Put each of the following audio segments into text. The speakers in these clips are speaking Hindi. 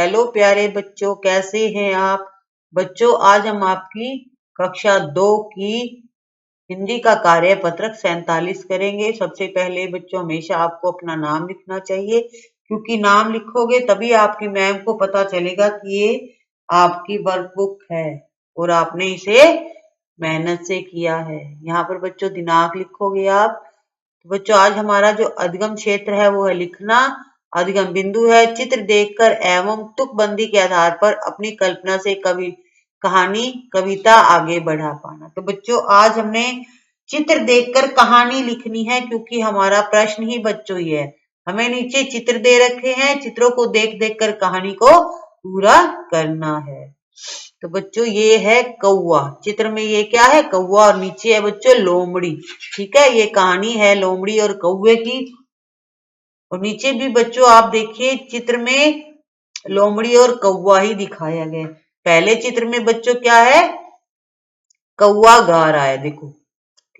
हेलो प्यारे बच्चों, कैसे हैं आप? बच्चों, आज हम आपकी कक्षा 2 की हिंदी का कार्यपत्रक 47 करेंगे। सबसे पहले बच्चों, हमेशा आपको अपना नाम लिखना चाहिए, क्योंकि नाम लिखोगे तभी आपकी मैम को पता चलेगा कि ये आपकी वर्कबुक है और आपने इसे मेहनत से किया है। यहाँ पर बच्चों दिनांक लिखोगे आप। तो बच्चों, आज हमारा जो अधिगम क्षेत्र है वो है लिखना। अधिगम बिंदु है चित्र देखकर एवं तुकबंदी के आधार पर अपनी कल्पना से कहानी कविता आगे बढ़ा पाना। तो बच्चों, आज हमने चित्र देखकर कहानी लिखनी है, क्योंकि हमारा प्रश्न ही बच्चों ही है। हमें नीचे चित्र दे रखे हैं, चित्रों को देख देख कर कहानी को पूरा करना है। तो बच्चों, ये है कौवा। चित्र में ये क्या है? कौवा। और नीचे है बच्चों लोमड़ी। ठीक है, ये कहानी है लोमड़ी और कौवे की। और नीचे भी बच्चों आप देखिए, चित्र में लोमड़ी और कौवा ही दिखाया गया। पहले चित्र में बच्चों क्या है? कौवा गा रहा है, देखो।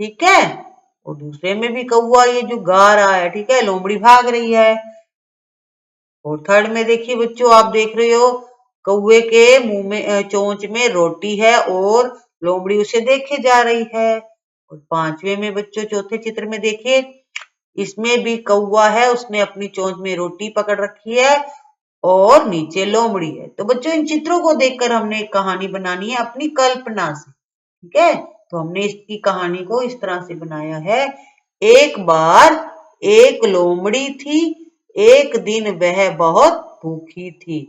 ठीक है, और दूसरे में भी कौवा ये जो गा रहा है, ठीक है, लोमड़ी भाग रही है। और थर्ड में देखिए बच्चों, आप देख रहे हो कौवे के मुंह में चोंच में रोटी है और लोमड़ी उसे देखे जा रही है। और पांचवे में बच्चों, चौथे चित्र में देखिए, इसमें भी कौवा है, उसने अपनी चोंच में रोटी पकड़ रखी है और नीचे लोमड़ी है। तो बच्चों, इन चित्रों को देखकर हमने एक कहानी बनानी है अपनी कल्पना से। ठीक है, तो हमने इसकी कहानी को इस तरह से बनाया है। एक बार एक लोमड़ी थी, एक दिन वह बहुत भूखी थी।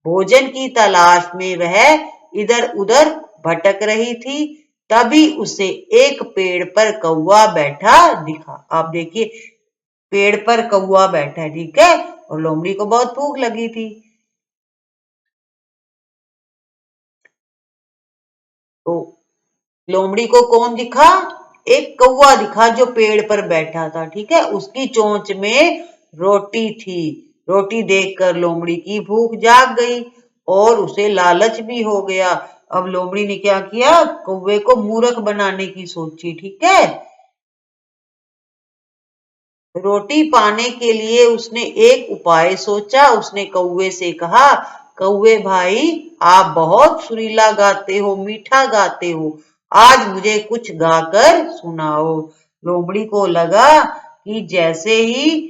भोजन की तलाश में वह इधर उधर भटक रही थी। तभी उसे एक पेड़ पर कौवा बैठा दिखा। आप देखिए, पेड़ पर कौवा बैठा है, ठीक है, और लोमड़ी को बहुत भूख लगी थी। तो लोमड़ी को कौन दिखा? एक कौवा दिखा जो पेड़ पर बैठा था। ठीक है, उसकी चोंच में रोटी थी। रोटी देखकर लोमड़ी की भूख जाग गई और उसे लालच भी हो गया। अब लोमड़ी ने क्या किया? कौवे को मूर्ख बनाने की सोची। ठीक है, रोटी पाने के लिए उसने एक उपाय सोचा। उसने कौवे से कहा, कौवे भाई, आप बहुत सुरीला गाते हो, मीठा गाते हो, आज मुझे कुछ गाकर सुनाओ। लोमड़ी को लगा कि जैसे ही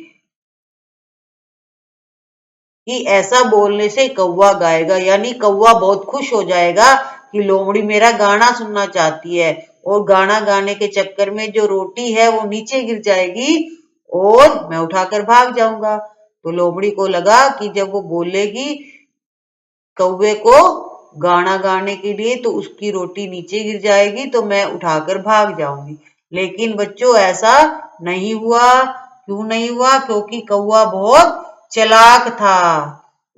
कि ऐसा बोलने से कौवा गाएगा, यानी कौवा बहुत खुश हो जाएगा कि लोमड़ी मेरा गाना सुनना चाहती है, और गाना गाने के चक्कर में जो रोटी है वो नीचे गिर जाएगी और मैं उठाकर भाग जाऊंगा। तो लोमड़ी को लगा कि जब वो बोलेगी कौवे को गाना गाने के लिए तो उसकी रोटी नीचे गिर जाएगी, तो मैं उठाकर भाग जाऊंगी। लेकिन बच्चों, ऐसा नहीं हुआ। क्यों नहीं हुआ? क्योंकि कौवा बहुत चालाक था।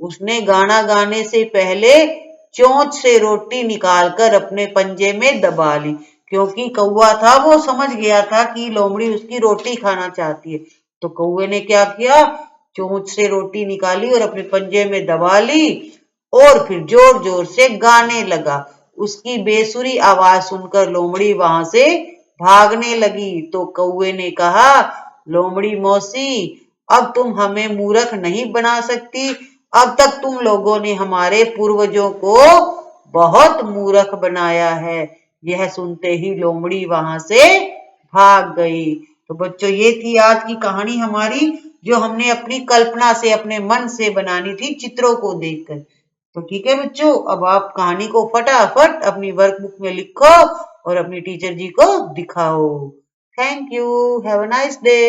उसने गाना गाने से पहले चोंच से रोटी निकालकर अपने पंजे में दबा ली। क्योंकि कौवा था, वो समझ गया था कि लोमड़ी उसकी रोटी खाना चाहती है। तो कौवे ने क्या किया? चोंच से रोटी निकाली और अपने पंजे में दबा ली और फिर जोर जोर से गाने लगा। उसकी बेसुरी आवाज सुनकर लोमड़ी वहां से भागने लगी। तो कौवे ने कहा, लोमड़ी मौसी, अब तुम हमें मूर्ख नहीं बना सकती। अब तक तुम लोगों ने हमारे पूर्वजों को बहुत मूर्ख बनाया है। यह सुनते ही लोमड़ी वहां से भाग गई। तो बच्चों, ये थी आज की कहानी हमारी, जो हमने अपनी कल्पना से, अपने मन से बनानी थी चित्रों को देखकर। तो ठीक है बच्चों, अब आप कहानी को फटाफट अपनी वर्कबुक में लिखो और अपनी टीचर जी को दिखाओ। Thank you. Have a nice day.